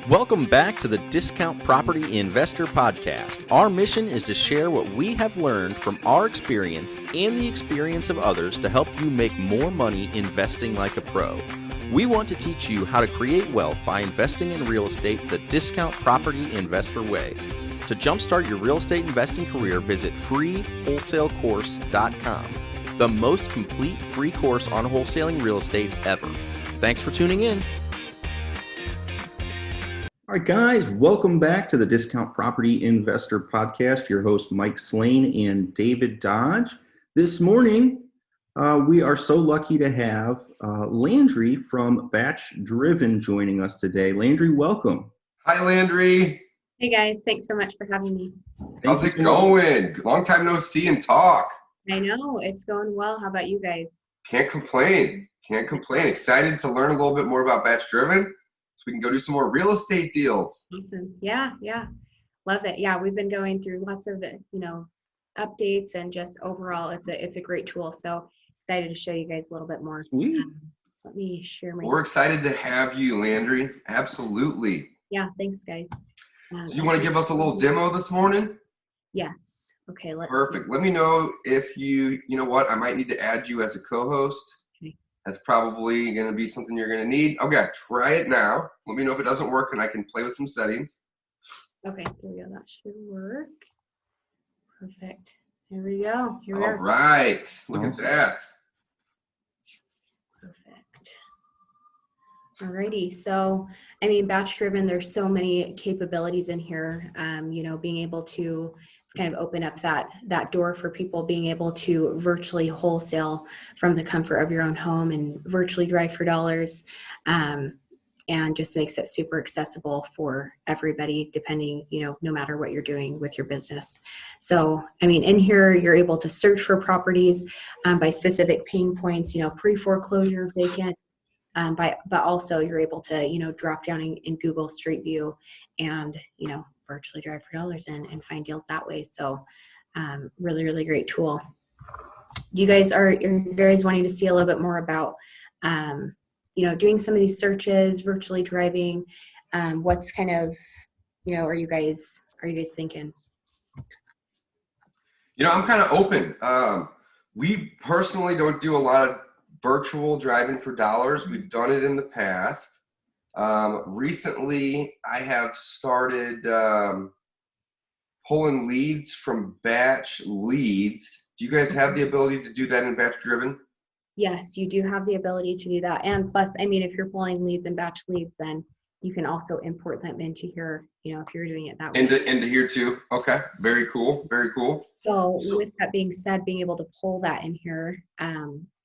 Welcome back to the Discount Property Investor Podcast. Our mission is to share what we have learned from our experience and the experience of others to help you make more money investing like a pro. We want to teach you how to create wealth by investing in real estate the Discount Property Investor way. To jumpstart your real estate investing career, visit freewholesalecourse.com, the most complete free course on wholesaling real estate ever. Thanks for tuning in. All right, guys, welcome back to the Discount Property Investor Podcast. Your host, Mike Slane and David Dodge. This morning, we are so lucky to have Landree from BatchDriven joining us today. Landree, welcome. Hi, Landree. Hey, guys. Thanks so much for having me. How's it going? Long time no see and talk. I know. It's going well. How about you guys? Can't complain. Excited to learn a little bit more about BatchDriven, so we can go do some more real estate deals. Awesome. Yeah. Love it. Yeah, we've been going through lots of, updates and just overall, it's a great tool. So excited to show you guys a little bit more. Sweet. So let me share my We're excited to have you, Landree. Absolutely. Yeah, thanks, guys. So you want to give us a little demo this morning? Yes. Okay, let's Perfect. see. Let me know if you know what, I might need to add you as a co-host. Okay. That's probably going to be something you're going to need. Okay, try it now. Let me know if it doesn't work and I can play with some settings. Okay, here we go. That should work. Perfect. Here we go. Here we All are. right. Look at that. Perfect. Alrighty. So, BatchDriven, there's so many capabilities in here. Being able to kind of open up that door for people being able to virtually wholesale from the comfort of your own home and virtually drive for dollars. And just makes it super accessible for everybody, depending, no matter what you're doing with your business. So, in here, you're able to search for properties by specific pain points, pre-foreclosure, vacant, but also you're able to, drop down in Google Street View and, virtually drive for dollars and find deals that way. So, really, really great tool. You guys wanting to see a little bit more about, doing some of these searches, virtually driving, what's kind of, are you guys thinking? I'm kind of open. We personally don't do a lot of virtual driving for dollars. We've done it in the past. Recently, I have started pulling leads from Batch Leads. Do you guys have the ability to do that in BatchDriven? Yes, you do have the ability to do that. And plus, if you're pulling leads in Batch Leads, then you can also import them into here, if you're doing it that way. Into here too. Okay. Very cool. So with that being said, being able to pull that in here.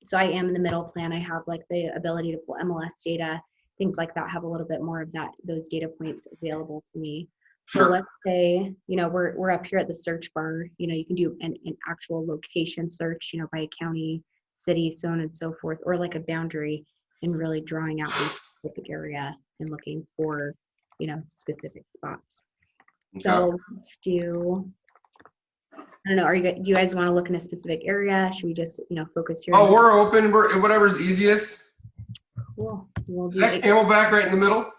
So I am in the middle plan. I have like the ability to pull MLS data, things like that, have a little bit more of those data points available to me. Sure. So let's say, we're up here at the search bar, you can do an actual location search, by county, city, so on and so forth, or like a boundary, and really drawing out a specific area and looking for, specific spots. Okay. So let's do, I don't know, do you guys want to look in a specific area? Should we just, focus here? Oh, we're open. Whatever's easiest. Cool. We'll Is that Camelback right in the middle?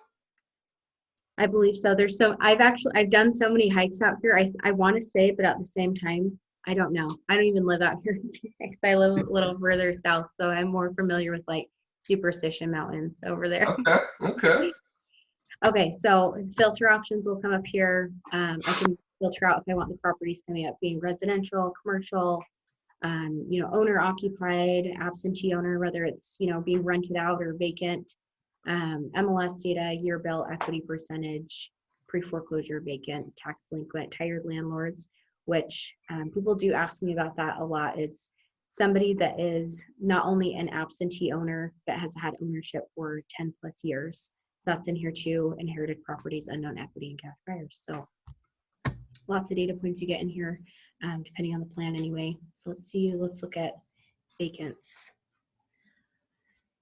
I believe so. I've done so many hikes out here. I want to say, but at the same time, I don't know. I don't even live out here in Phoenix. I live a little further south, so I'm more familiar with like Superstition Mountains over there. Okay, so filter options will come up here. I can filter out if I want the properties coming up being residential, commercial, owner occupied, absentee owner, whether it's, being rented out or vacant, MLS data, year bill, equity percentage, pre-foreclosure, vacant, tax delinquent, tired landlords, which people do ask me about that a lot. It's somebody that is not only an absentee owner, but has had ownership for 10 plus years. So that's in here too, inherited properties, unknown equity, and cash buyers. So lots of data points you get in here, depending on the plan anyway. So let's look at vacants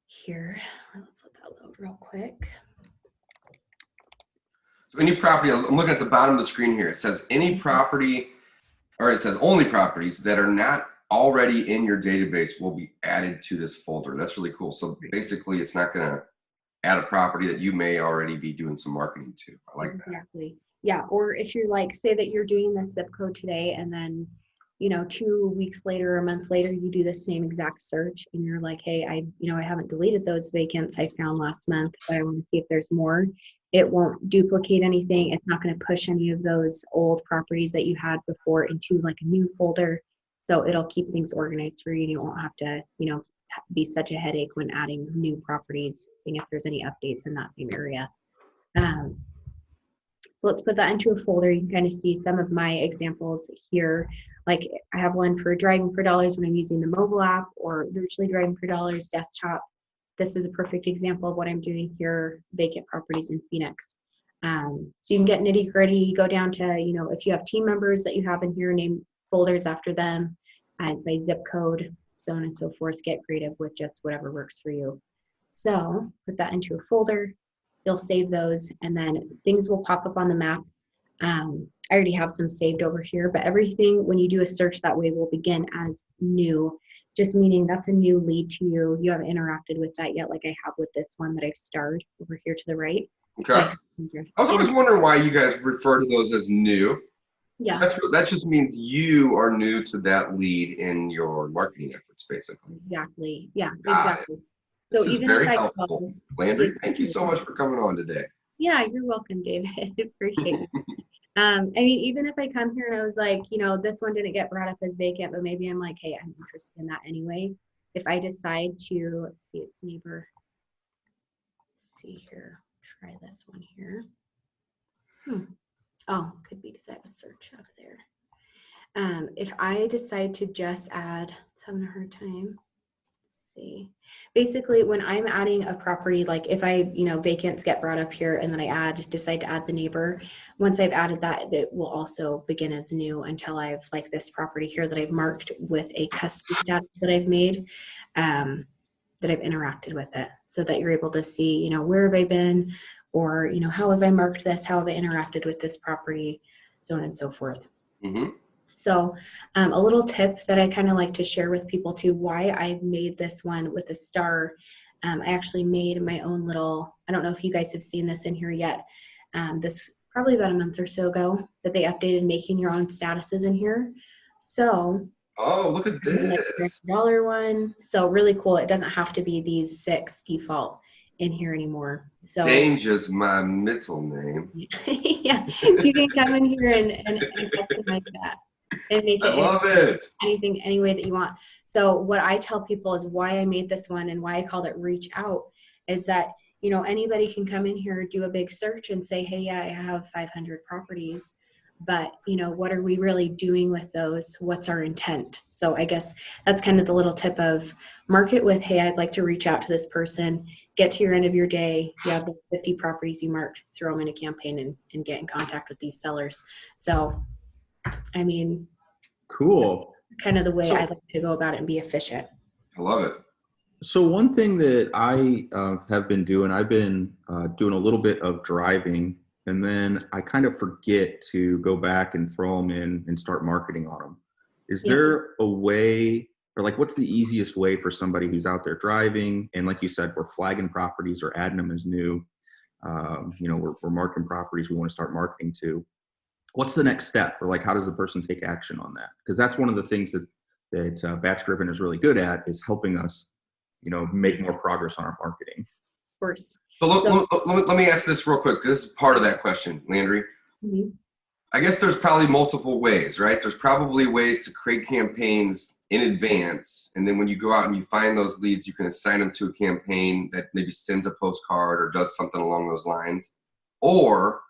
here. Let's let that load real quick. So any property, I'm looking at the bottom of the screen here. It says any property, or it says only properties that are not already in your database will be added to this folder. That's really cool. So basically it's not going to at a property that you may already be doing some marketing to. I like that. Exactly. Yeah. Or if you're like, say that you're doing this zip code today, and then, you know, 2 weeks later, or a month later, you do the same exact search and you're like, hey, I haven't deleted those vacants I found last month, but I want to see if there's more. It won't duplicate anything. It's not going to push any of those old properties that you had before into like a new folder. So it'll keep things organized for you. You won't have to, you know, be such a headache when adding new properties, seeing if there's any updates in that same area. So let's put that into a folder. You can kind of see some of my examples here. Like I have one for driving for dollars when I'm using the mobile app, or virtually driving for dollars desktop. This is a perfect example of what I'm doing here, vacant properties in Phoenix. So you can get nitty gritty, go down to, you know, if you have team members that you have in here, name folders after them, by zip code, so on and so forth. Get creative with just whatever works for you. So put that into a folder. You'll save those, and then things will pop up on the map. I already have some saved over here, but everything, when you do a search that way, will begin as new, just meaning that's a new lead to you. You haven't interacted with that yet, like I have with this one that I've starred over here to the right. Okay. So I was always wondering why you guys refer to those as new. yeah, That just means you are new to that lead in your marketing efforts, basically. exactly. Yeah, Got exactly. This So is even very if I helpful. Landry, thank you so much for coming on today. Yeah, you're welcome, David. Appreciate it. I mean, even if I come here and I was like, you know, this one didn't get brought up as vacant, but maybe I'm like, hey, I'm interested in that anyway. If I decide to, let's see, it's neighbor. Let's see here, try this one here. Oh, could be because I have a search up there. If I decide to just add, it's having a hard time. Let's see. Basically, when I'm adding a property, like if I, you know, vacants get brought up here and then I decide to add the neighbor, once I've added that, it will also begin as new until I've, like this property here that I've marked with a custom status that I've made, that I've interacted with it, so that you're able to see, you know, where have I been, or, you know, how have I marked this, how have I interacted with this property, so on and so forth. Mm-hmm. So a little tip that I kind of like to share with people too, why I made this one with a star. I actually made my own little, I don't know if you guys have seen this in here yet. This probably about a month or so ago that they updated making your own statuses in here. So Oh, look at this. $1 one. So really cool. It doesn't have to be these 6 default in here anymore. So Danger's my middle name. yeah, so you can come in here and customize that and make it, I love it. Anything, any way that you want. So what I tell people is why I made this one and why I called it Reach Out is that, you know, anybody can come in here, do a big search and say, hey, yeah, I have 500 properties, but, you know, what are we really doing with those? What's our intent? So I guess that's kind of the little tip of market with, hey, I'd like to reach out to this person, get to your end of your day. You have the 50 properties you marked, throw them in a campaign and get in contact with these sellers. So, I mean, Cool. kind of the way So- I like to go about it and be efficient. I love it. So one thing that I have been doing, I've been doing a little bit of driving, and then I kind of forget to go back and throw them in and start marketing on them. Is there a way, or like what's the easiest way for somebody who's out there driving, and like you said, we're flagging properties or adding them as new, you know, we're marking properties we want to start marketing to. What's the next step, or like how does the person take action on that? Because that's one of the things that BatchDriven is really good at, is helping us, you know, make more progress on our marketing. Of course. So let me ask this real quick. This is part of that question, Landry. Mm-hmm. I guess there's probably multiple ways, right? There's probably ways to create campaigns in advance. And then when you go out and you find those leads, you can assign them to a campaign that maybe sends a postcard or does something along those lines. Or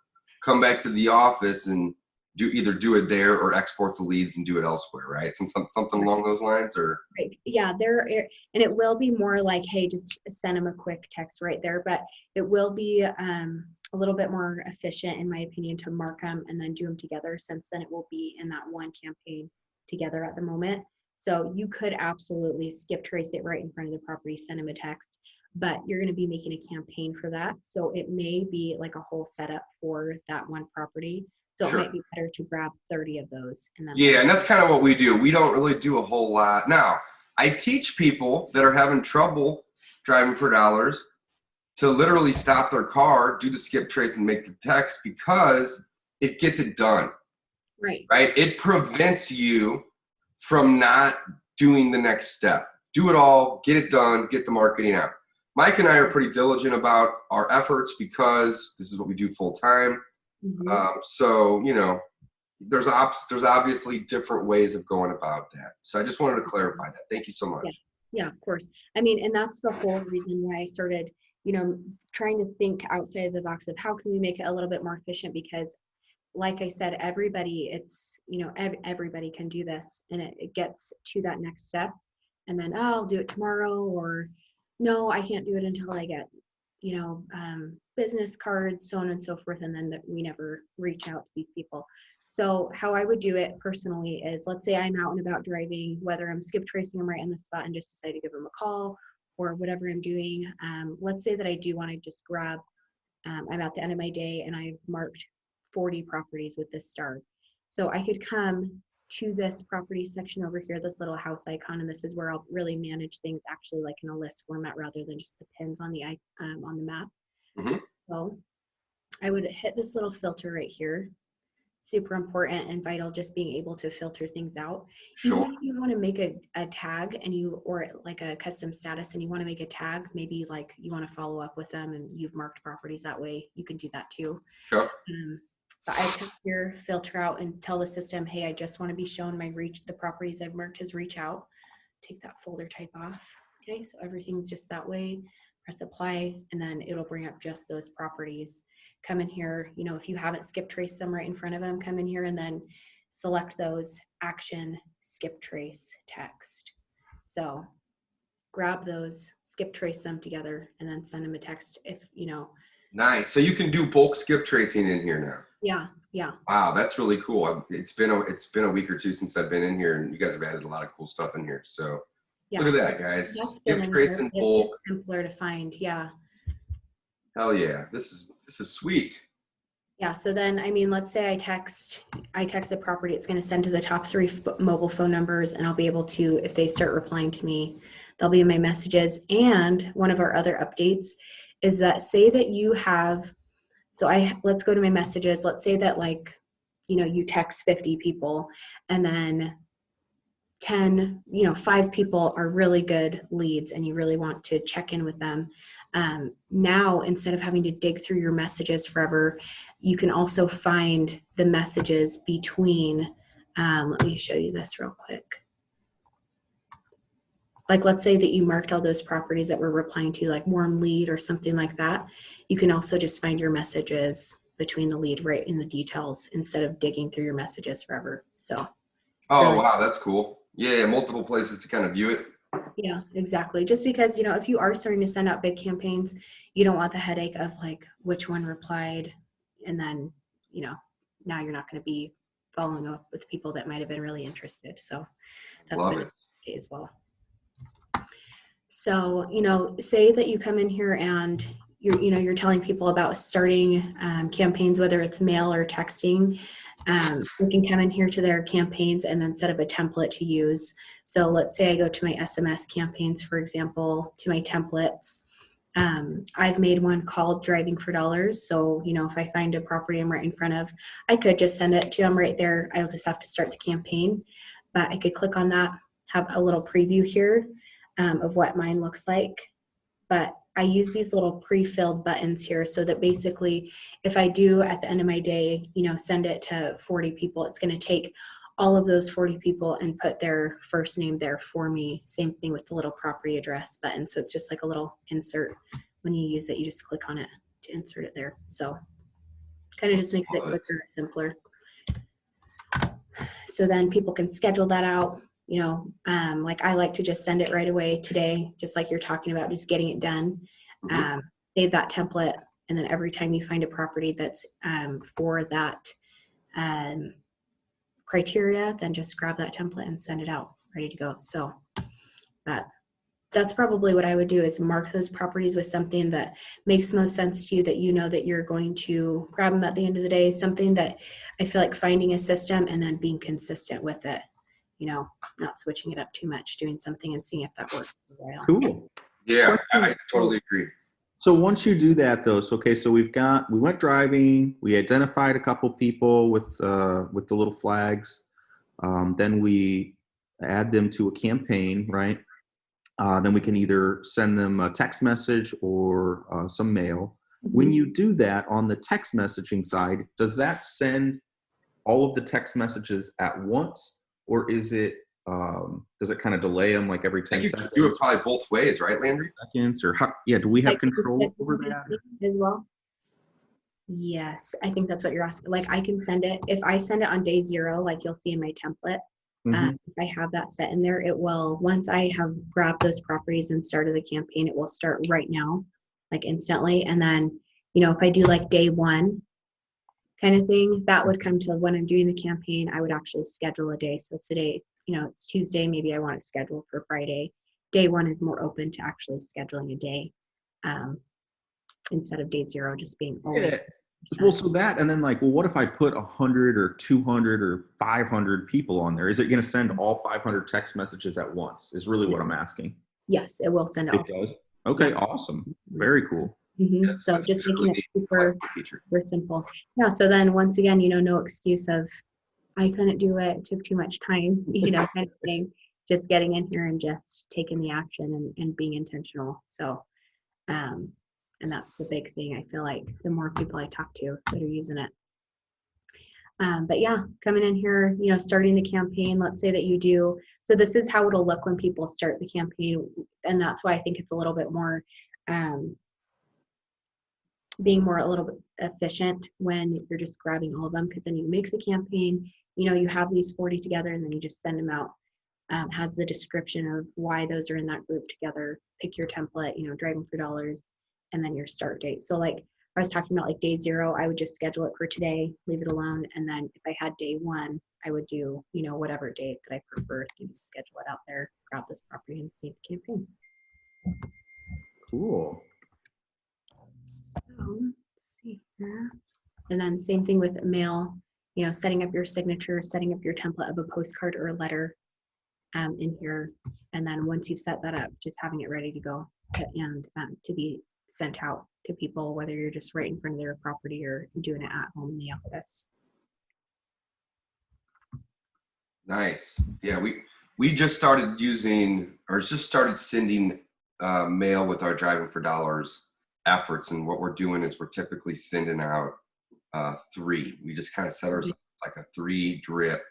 come back to the office and either do it there or export the leads and do it elsewhere, right? Something along those lines, or Right. Yeah, and it will be more like, hey, just send them a quick text right there, but it will be a little bit more efficient, in my opinion, to mark them and then do them together, since then it will be in that one campaign together at the moment. So you could absolutely skip trace it right in front of the property, send them a text, but you're going to be making a campaign for that. So it may be like a whole setup for that one property. So Sure. It might be better to grab 30 of those. And then yeah, and that's kind of what we do. We don't really do a whole lot. Now, I teach people that are having trouble driving for dollars to literally stop their car, do the skip trace, and make the text, because it gets it done. Right. Right? It prevents you from not doing the next step. Do it all, get it done, get the marketing out. Mike and I are pretty diligent about our efforts because this is what we do full time. So, you know, there's obviously different ways of going about that. So I just wanted to clarify that. Thank you so much. Yeah, of course. I mean, and that's the whole reason why I started, you know, trying to think outside the box of how can we make it a little bit more efficient, because like I said, everybody, it's, you know, everybody can do this, and it gets to that next step, and then, oh, I'll do it tomorrow, or no, I can't do it until I get, you know, business cards, so on and so forth. And then we never reach out to these people. So how I would do it personally is, let's say I'm out and about driving, whether I'm skip tracing them right in the spot and just decide to give them a call or whatever I'm doing. Let's say that I do want to just grab, I'm at the end of my day and I've marked 40 properties with this star. So I could come to this property section over here, this little house icon, and this is where I'll really manage things actually like in a list format rather than just the pins on the map. So I would hit this little filter right here. Super important and vital, just being able to filter things out. Sure. Even if you want to make a tag and or like a custom status and you want to make a tag, maybe like you want to follow up with them and you've marked properties that way, you can do that too. Sure. But I can here filter out and tell the system, hey, I just want to be shown my the properties I've marked as reach out. Take that folder type off. Okay, so everything's just that way. Press apply, and then it'll bring up just those properties. Come in here, you know, if you haven't skip traced them right in front of them, come in here and then select those action skip trace text. So grab those, skip trace them together, and then send them a text if, you know. Nice. So you can do bulk skip tracing in here now. Yeah. Wow, that's really cool. It's been a week or two since I've been in here, and you guys have added a lot of cool stuff in here. So Yeah, look at that, guys. Skip tracing bulk. It's just simpler to find. Yeah. Hell yeah. This is sweet. Yeah. So then, I mean, let's say I text the property, it's going to send to the top 3 mobile phone numbers, and I'll be able to, if they start replying to me, they'll be in my messages. And one of our other updates is that, say that you have, let's go to my messages. Let's say that, like, you know, you text 50 people and then 5 people are really good leads and you really want to check in with them. Now, instead of having to dig through your messages forever, you can also find the messages between, let me show you this real quick. Like, let's say that you marked all those properties that we're replying to, like warm lead or something like that. You can also just find your messages between the lead right in the details instead of digging through your messages forever. So. Oh, really, wow. That's cool. Yeah. Multiple places to kind of view it. Yeah, exactly. Just because, you know, if you are starting to send out big campaigns, you don't want the headache of like which one replied, and then, you know, now you're not going to be following up with people that might have been really interested. So that's been okay as well. So, you know, say that you come in here and you're telling people about starting campaigns, whether it's mail or texting. We can come in here to their campaigns and then set up a template to use. So let's say I go to my SMS campaigns, for example, to my templates. I've made one called Driving for Dollars. So, you know, if I find a property I'm right in front of, I could just send it to them right there. I'll just have to start the campaign, but I could click on that, have a little preview here of what mine looks like. But I use these little pre-filled buttons here so that basically if I do at the end of my day, you know, send it to 40 people, it's going to take all of those 40 people and put their first name there for me. Same thing with the little property address button. So it's just like a little insert. When you use it, you just click on it to insert it there. So kind of just makes it quicker, simpler. So then people can schedule that out. You know, like I like to just send it right away today, just like you're talking about, just getting it done. Save that template, and then every time you find a property that's for that criteria, then just grab that template and send it out, ready to go. So that's probably what I would do, is mark those properties with something that makes most sense to you, that you know that you're going to grab them at the end of the day, something that I feel like finding a system and then being consistent with it. You know, not switching it up too much, doing something and seeing if that works. Cool. Yeah, I totally agree. So once you do that though, so we went driving, we identified a couple people with the little flags. Then we add them to a campaign, right? Then we can either send them a text message or some mail. When you do that on the text messaging side, does that send all of the text messages at once, or is it does it kind of delay them like every 10 You seconds? can do it probably both ways, right, Landry? Seconds, or how, yeah, do we have Like, control over that? as well? Yes, I think that's what you're asking. Like, I can send it, if I send it on day 0, like you'll see in my template, if I have that set in there, it will, once I have grabbed those properties and started the campaign, it will start right now, like instantly. And then, you know, if I do like day 1 kind of thing, that would come to when I'm doing the campaign, I would actually schedule a day. So today, you know, it's Tuesday, maybe I want to schedule for Friday. Day 1 is more open to actually scheduling a day instead of day 0 just being always. Yeah. Well, so that, and then like, well, what if I put 100 or 200 or 500 people on there? Is it going to send all 500 text messages at once? Is really what I'm asking. Yes, it will send It out. does. Okay, awesome. Very cool. So just making it super simple. Yeah. So then once again, you know, no excuse of I couldn't do it, took too much time, you know, kind of thing. Just getting in here and just taking the action and being intentional. So, and that's the big thing. I feel like the more people I talk to that are using it. But yeah, coming in here, you know, starting the campaign, let's say that you do. So this is how it'll look when people start the campaign. And that's why I think it's a little bit more, being more a little bit efficient when you're just grabbing all of them, because then you make the campaign, you know, you have these 40 together and then you just send them out. Has the description of why those are in that group together, pick your template, you know, driving for dollars, and then your start date. So like I was talking about like day 0, I would just schedule it for today, leave it alone. And then if I had day 1, I would do, you know, whatever date that I prefer, you know, schedule it out there, grab this property and save the campaign. Cool. So let's see here. And then same thing with mail, you know, setting up your signature, setting up your template of a postcard or a letter in here. And then once you've set that up, just having it ready to go and to be sent out to people, whether you're just right in front of their property or doing it at home in the office. Nice. Yeah, we just started using, or just started sending mail with our Driving for Dollars efforts. And what we're doing is we're typically sending out 3. We just kind of set ourselves like a 3 drip,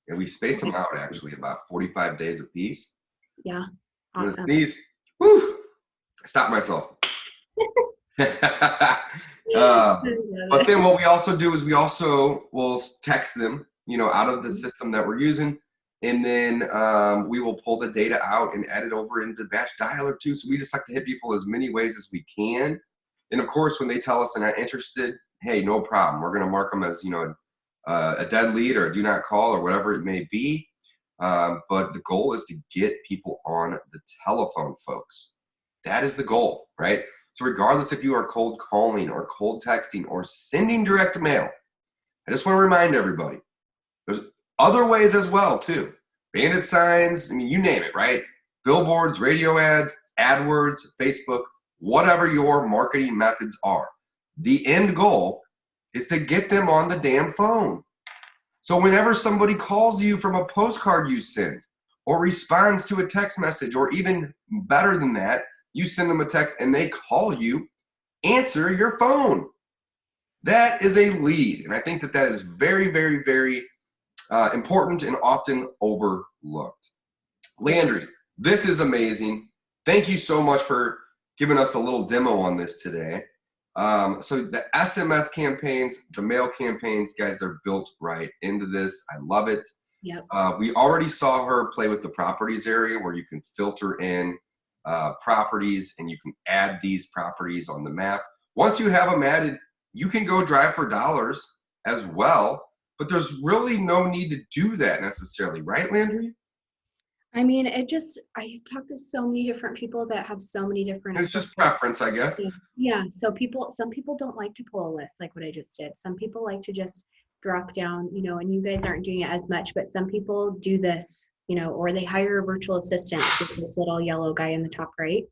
and we space them out actually about 45 days a piece. Yeah, awesome. These, whew, I stopped myself. But then what we also do is we also will text them, you know, out of the system that we're using, and then we will pull the data out and add it over into Batch Dialer too. So we just like to hit people as many ways as we can. And of course, when they tell us they're not interested, hey, no problem. We're going to mark them as, you know, a dead lead or a do not call or whatever it may be. But the goal is to get people on the telephone, folks. That is the goal, right? So regardless if you are cold calling or cold texting or sending direct mail, I just want to remind everybody, there's other ways as well too. Bandit signs, I mean, you name it, right? Billboards, radio ads, AdWords, Facebook, whatever your marketing methods are. The end goal is to get them on the damn phone. So whenever somebody calls you from a postcard you send or responds to a text message, or even better than that, you send them a text and they call you, answer your phone. That is a lead. And I think that that is very, very, very important and often overlooked. Landry, this is amazing. Thank you so much for giving us a little demo on this today. So the SMS campaigns, the mail campaigns, guys, they're built right into this. I love it. Yep. We already saw her play with the properties area where you can filter in properties and you can add these properties on the map. Once you have them added, you can go drive for dollars as well, but there's really no need to do that necessarily, right, Landry? I mean, I talked to so many different people that have so many different. It's just preference, I guess. Yeah. So some people don't like to pull a list like what I just did. Some people like to just drop down, you know, and you guys aren't doing it as much, but some people do this, you know, or they hire a virtual assistant, with this little yellow guy in the top right,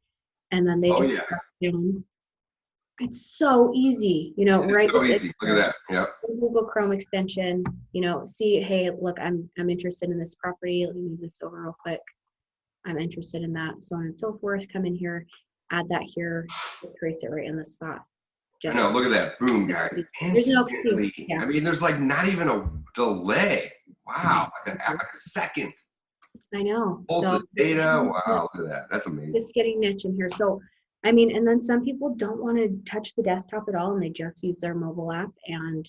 and then they drop down It's so easy, you know, right? It's so with easy. Look at that. Yep. Google Chrome extension, you know, see, hey, look, I'm interested in this property. Let me move this over real quick. I'm interested in that, so on and so forth. Come in here, add that here, trace it right in the spot. I know. Just Look at that. Boom, guys. there's no Instantly. yeah. I mean, there's like not even a delay. Wow. Like a second. I know. Pulls So the data. Wow. Look at that. That's amazing. just getting niche in here. So, I mean, and then some people don't want to touch the desktop at all and they just use their mobile app, and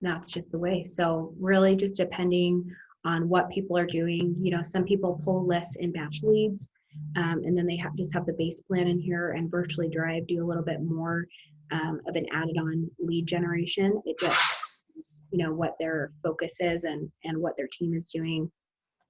that's just the way. So really just depending on what people are doing, you know, some people pull lists in batch leads, and then they just have the base plan in here, and Virtually Drive do a little bit more of an added on lead generation. It just, you know, what their focus is and what their team is doing,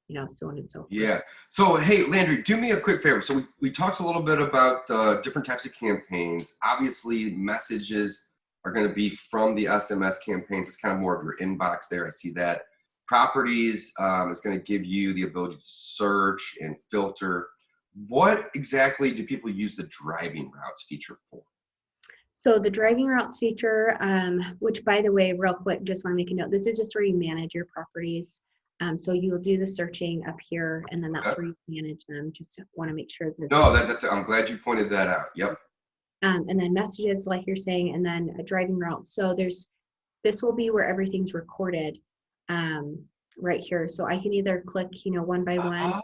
you know, so on and so forth. Yeah. So, hey, Landree, do me a quick favor. So we talked a little bit about different types of campaigns. Obviously, messages are going to be from the SMS campaigns. It's kind of more of your inbox there. I see that. Properties is going to give you the ability to search and filter. What exactly do people use the driving routes feature for? So the driving routes feature, which by the way, real quick, just want to make a note, this is just where you manage your properties. So you'll do the searching up here, and then that's where you manage them. Just want to make sure that. No, that's. I'm glad you pointed that out. Yep. And then messages, like you're saying, and then a driving route. So this will be where everything's recorded, right here. So I can either click, you know, one by one,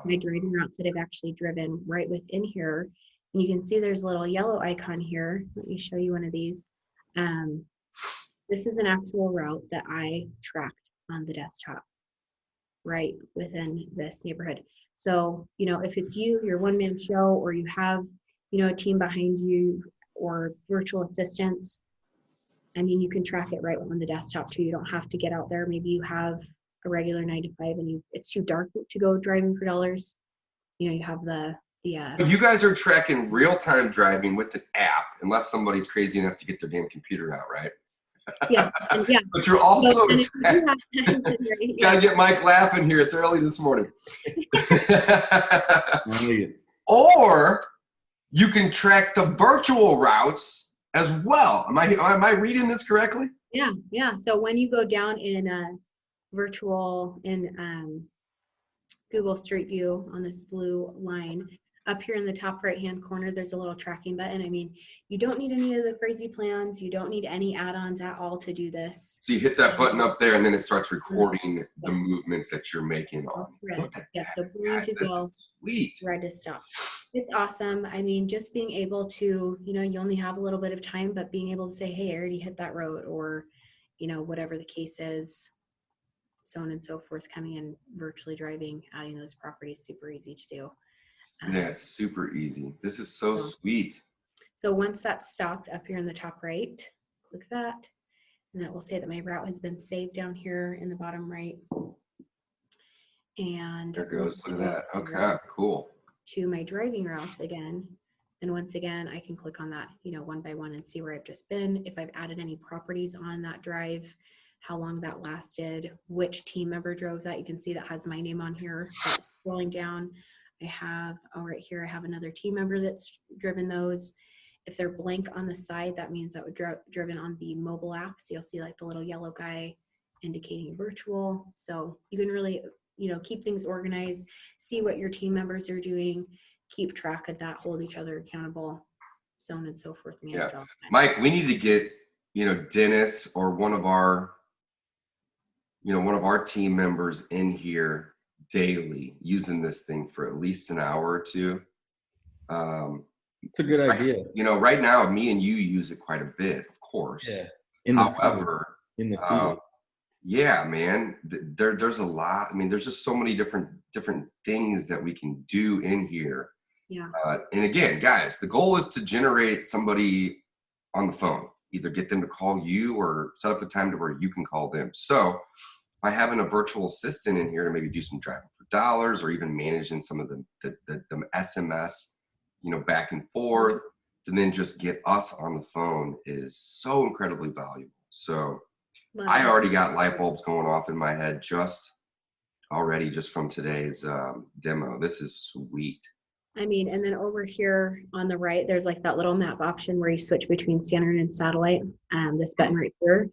my driving routes that I've actually driven right within here. And you can see there's a little yellow icon here. Let me show you one of these. This is an actual route that I tracked on the desktop right within this neighborhood. So, you know, if it's you, your one-man show, or you have, you know, a team behind you or virtual assistants, I mean, you can track it right on the desktop too. You don't have to get out there. Maybe you have a regular 9 to 5 and it's too dark to go driving for dollars. You know, you have the You guys are tracking real-time driving with an app, unless somebody's crazy enough to get their damn computer out, right? Yeah, and yeah. But you're also Got to get Mike laughing here. It's early this morning. Or you can track the virtual routes as well. Am I reading this correctly? Yeah, yeah. So when you go down in virtual in Google Street View on this blue line, up here in the top right hand corner, there's a little tracking button. I mean, you don't need any of the crazy plans. You don't need any add-ons at all to do this. So you hit that button up there, and then it starts recording the movements that you're making on. Red. Yeah, so green to go, sweet. red to stop. It's awesome. I mean, just being able to, you know, you only have a little bit of time, but being able to say, hey, I already hit that road, or, you know, whatever the case is, so on and so forth, coming in, virtually driving, adding those properties, super easy to do. Yeah, it's super easy. This is so sweet. So once that's stopped up here in the top right, click that, and then it will say that my route has been saved down here in the bottom right. And there goes. Look at that. Okay, cool. To my driving routes again. And once again, I can click on that, you know, one by one and see where I've just been, if I've added any properties on that drive, how long that lasted, which team member drove that. You can see that has my name on here. But scrolling down, I have, right here, I have another team member that's driven those. If they're blank on the side, that means that would driven on the mobile app. So you'll see like the little yellow guy indicating virtual. So you can really, you know, keep things organized, see what your team members are doing, keep track of that, hold each other accountable, so on and so forth. Yeah. Mike, we need to get, you know, Dennis or one of our team members in here daily using this thing for at least an hour or two. It's a good idea. You know, right now, me and you use it quite a bit, of course. Yeah. However, in the field. Yeah, man, there's a lot. I mean, there's just so many different things that we can do in here. Yeah. And again, guys, the goal is to generate somebody on the phone, either get them to call you or set up a time to where you can call them. So by having a virtual assistant in here to maybe do some driving for dollars, or even managing some of the SMS, you know, back and forth, to then just get us on the phone is so incredibly valuable. So I already got light bulbs going off in my head just from today's demo. This is sweet. I mean, and then over here on the right, there's like that little map option where you switch between standard and satellite. This button right here.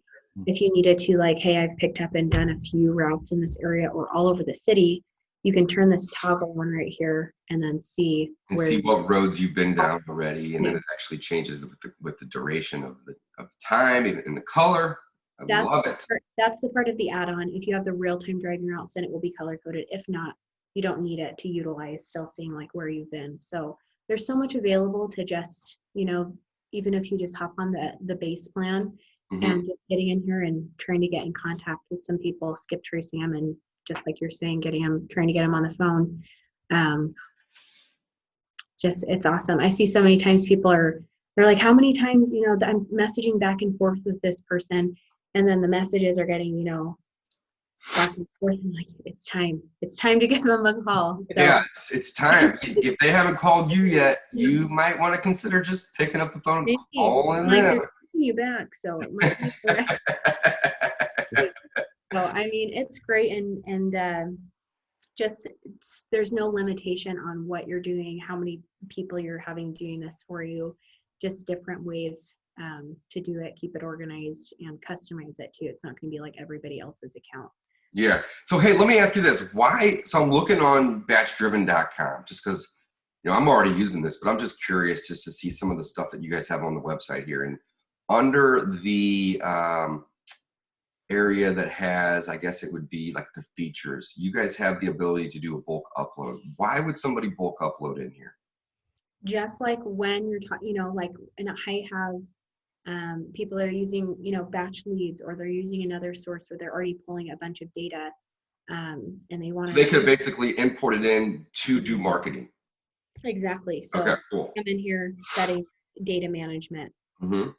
If you needed to, like, hey, I've picked up and done a few routes in this area or all over the city, you can turn this toggle on right here and then see And where see what roads you've been down already, and then it actually changes with the duration of the time and the color. I love it. That's the part of the add-on. If you have the real-time driving routes, then it will be color-coded. If not, you don't need it to utilize still seeing like where you've been. So there's so much available to just, you know, even if you just hop on the base plan and just getting in here and trying to get in contact with some people, skip tracing them, and just like you're saying, trying to get them on the phone. Just, it's awesome. I see so many times they're like, how many times, you know, I'm messaging back and forth with this person, and then the messages are getting, you know, back and forth. I'm like, it's time to give them a call. So, yeah, it's time. If they haven't called you yet, you might want to consider just picking up the phone and calling them. You back, so it might be so I mean, it's great, and just there's no limitation on what you're doing, how many people you're having doing this for you, just different ways to do it, keep it organized, and customize it too. It's not going to be like everybody else's account. Yeah. So hey, let me ask you this: why? So I'm looking on BatchDriven.com just because, you know, I'm already using this, but I'm just curious just to see some of the stuff that you guys have on the website here. And under the area that has, I guess it would be like the features, you guys have the ability to do a bulk upload. Why would somebody bulk upload in here? Just like when you're talking, you know, like, and I have people that are using, you know, batch leads, or they're using another source where they're already pulling a bunch of data, and they want to. So they could basically import it in to do marketing. Exactly. So okay, cool. Come in here, setting data management,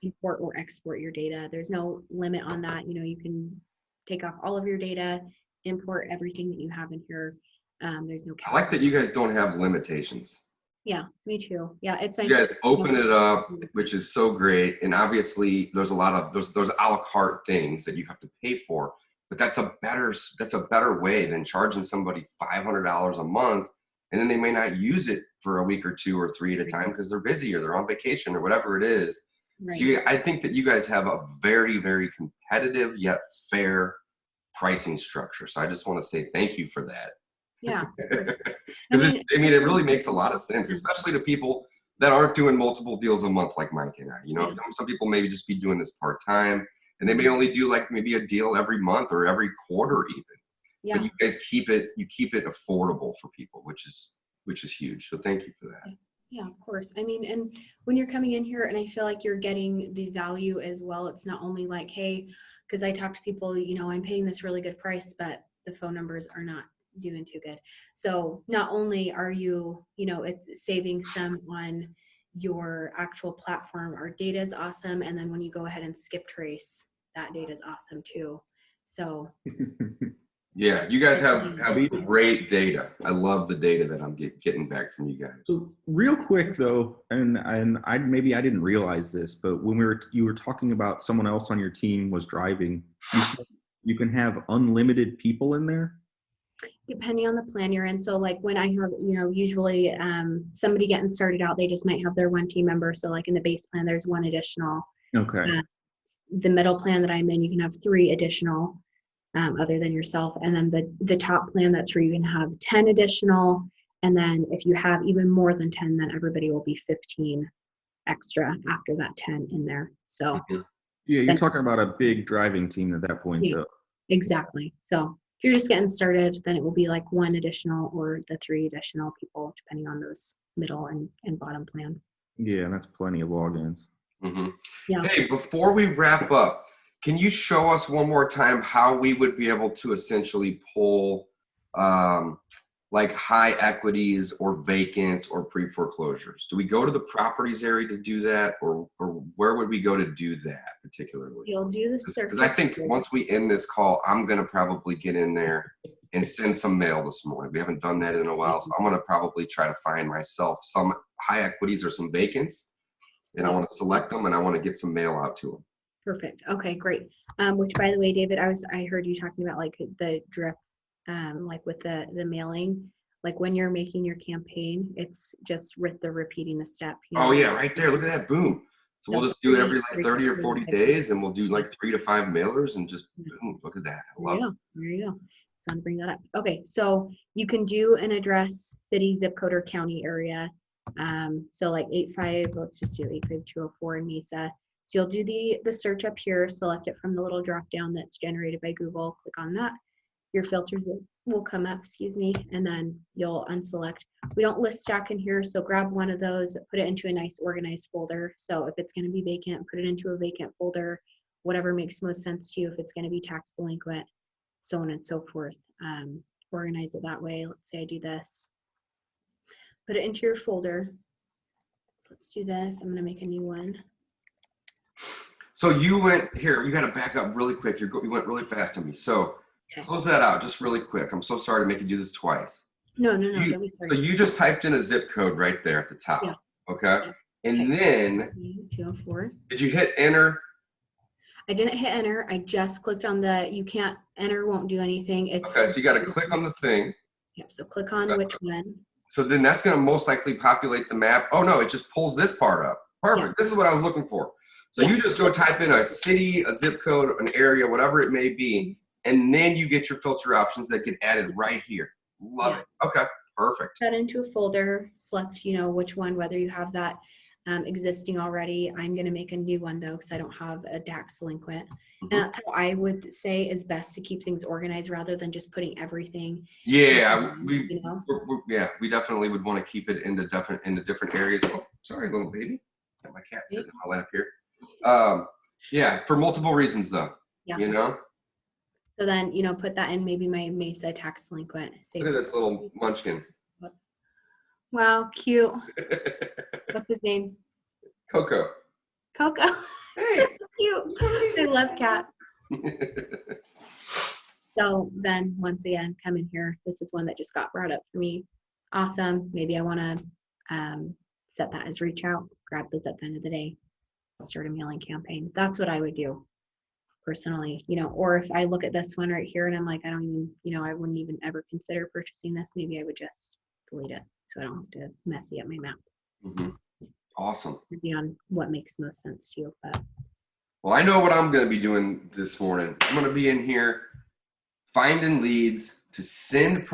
import or export your data. There's no limit on that. You know, you can take off all of your data, import everything that you have in here. There's no cap. I like that you guys don't have limitations. Yeah, me too. Yeah, it's you guys open it up, which is so great. And obviously there's a lot of those a la carte things that you have to pay for, but that's a better way than charging somebody $500 a month, and then they may not use it for a week or two or three at a time because they're busy or they're on vacation or whatever it is. Right. So I think that you guys have a very, very competitive yet fair pricing structure. So I just want to say thank you for that. Yeah. Because it really makes a lot of sense, especially to people that aren't doing multiple deals a month like Mike and I. You know, some people maybe just be doing this part-time, and they may only do like maybe a deal every month or every quarter even. Yeah. But you guys keep it affordable for people, which is huge. So thank you for that. Yeah, of course. I mean, and when you're coming in here and I feel like you're getting the value as well, it's not only like, hey, because I talk to people, you know, I'm paying this really good price, but the phone numbers are not doing too good. So not only are you, you know, it's saving some on your actual platform, our data is awesome. And then when you go ahead and skip trace, that data is awesome too. So yeah, you guys have great data. I love the data that I'm getting back from you guys. So real quick though, and I didn't realize this, but when you were talking about someone else on your team was driving, you can have unlimited people in there? Depending on the plan you're in. So like when I have, you know, usually somebody getting started out, they just might have their one team member. So like in the base plan, there's one additional. Okay. The middle plan that I'm in, you can have 3 additional other than yourself. And then the top plan, that's where you can have 10 additional. And then if you have even more than 10, then everybody will be 15 extra after that 10 in there. So yeah, you're talking about a big driving team at that point. Yeah, exactly. So if you're just getting started, then it will be like 1 additional or the 3 additional people, depending on those middle and bottom plan. Yeah, that's plenty of logins. Yeah. Hey, before we wrap up, can you show us one more time how we would be able to essentially pull like high equities or vacants or pre-foreclosures? Do we go to the properties area to do that, or where would we go to do that particularly? You'll do the search. Because I think once we end this call, I'm going to probably get in there and send some mail this morning. We haven't done that in a while, so I'm going to probably try to find myself some high equities or some vacants, and I want to select them, and I want to get some mail out to them. Perfect. Okay, great. Which, by the way, David, I heard you talking about like the drip, like with the mailing. like when you're making your campaign, it's just repeating the step. Oh yeah, right there. Look at that. Boom. So we'll just do it every like 30 or 40 days, and we'll do like 3 to 5 mailers, and just boom, look at that. I love it. There you go. So I'm gonna bring that up. Okay, so you can do an address, city, zip code, or county area. So like 85, let's just do 85204 in Mesa. So you'll do the search up here, select it from the little drop down that's generated by Google, click on that. Your filters will come up, and then you'll unselect. We don't list stack in here, so grab one of those, put it into a nice organized folder. So if it's going to be vacant, put it into a vacant folder, whatever makes most sense to you. If it's going to be tax delinquent, so on and so forth. Organize it that way. Let's say I do this. Put it into your folder. So let's do this. I'm going to make a new one. So you went here. You got to back up really quick. You went really fast on me. So close that out just really quick. I'm so sorry to make you do this twice. No. Don't be sorry. So you just typed in a zip code right there at the top. Yeah. Okay. And then 204. Did you hit enter? I didn't hit enter. I just clicked on you can't enter, won't do anything. It's okay. So you got to click on the thing. Yep. So click on which one. So then that's going to most likely populate the map. Oh no, it just pulls this part up. Perfect. Yeah. This is what I was looking for. So you just go type in a city, a zip code, an area, whatever it may be, and then you get your filter options that get added right here. Love it. Okay, perfect. Put into a folder, select, which one, whether you have that existing already. I'm going to make a new one though, because I don't have a tax delinquent. And that's how I would say is best to keep things organized rather than just putting everything. Yeah, we definitely would want to keep it into different areas. Oh, sorry, little baby. Got my cat sitting in my lap here. Yeah, for multiple reasons though. Yeah. So then, put that in maybe my Mesa tax delinquent. Look at this little munchkin. Wow, cute. What's his name? Coco. Coco. Hey. So cute. I love cats. So then once again, come in here. This is one that just got brought up for me. Awesome. Maybe I want to set that as reach out, grab those at the end of the day, start a mailing campaign. That's what I would do personally, or if I look at this one right here and I'm like, I don't even, I wouldn't even ever consider purchasing this. Maybe I would just delete it so I don't have to messy up my map. Mm-hmm. Awesome. Beyond what makes most sense to you. But well, I know what I'm going to be doing this morning. I'm going to be in here finding leads to send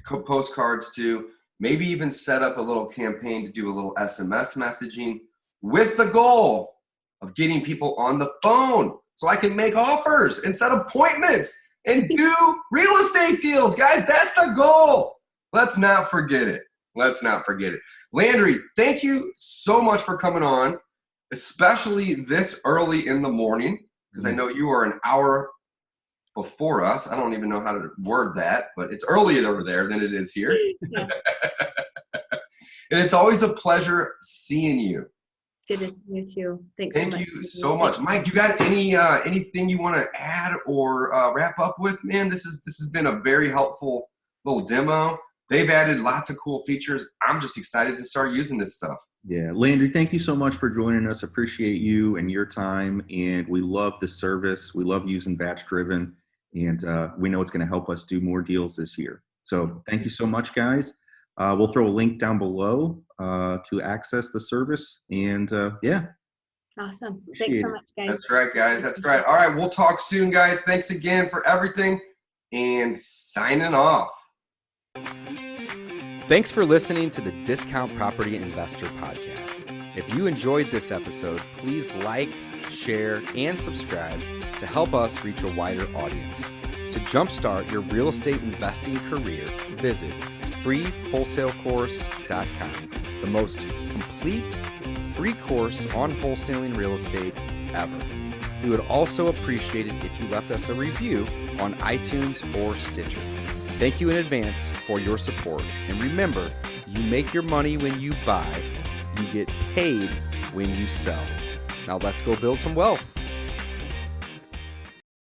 postcards to, maybe even set up a little campaign to do a little SMS messaging with the goal of getting people on the phone so I can make offers and set appointments and do real estate deals. Guys, that's the goal. Let's not forget it. Landree, thank you so much for coming on, especially this early in the morning, because I know you are an hour before us. I don't even know how to word that, but it's earlier over there than it is here. yeah. And it's always a pleasure seeing you. Good to see you too. Thank you so much. Mike, you got anything you want to add or wrap up with? Man, this has been a very helpful little demo. They've added lots of cool features. I'm just excited to start using this stuff. Yeah, Landry, thank you so much for joining us. Appreciate you and your time, and we love the service. We love using BatchDriven, and we know it's going to help us do more deals this year. So thank you so much, guys. We'll throw a link down below to access the service, and yeah. Awesome. Thanks so much, guys. That's right, guys. That's right. All right, we'll talk soon, guys. Thanks again for everything, and signing off. Thanks for listening to the Discount Property Investor Podcast. If you enjoyed this episode, please like, share, and subscribe to help us reach a wider audience. To jumpstart your real estate investing career, visit freewholesalecourse.com, the most complete free course on wholesaling real estate ever. We would also appreciate it if you left us a review on iTunes or Stitcher. Thank you in advance for your support. And remember, you make your money when you buy, you get paid when you sell. Now let's go build some wealth.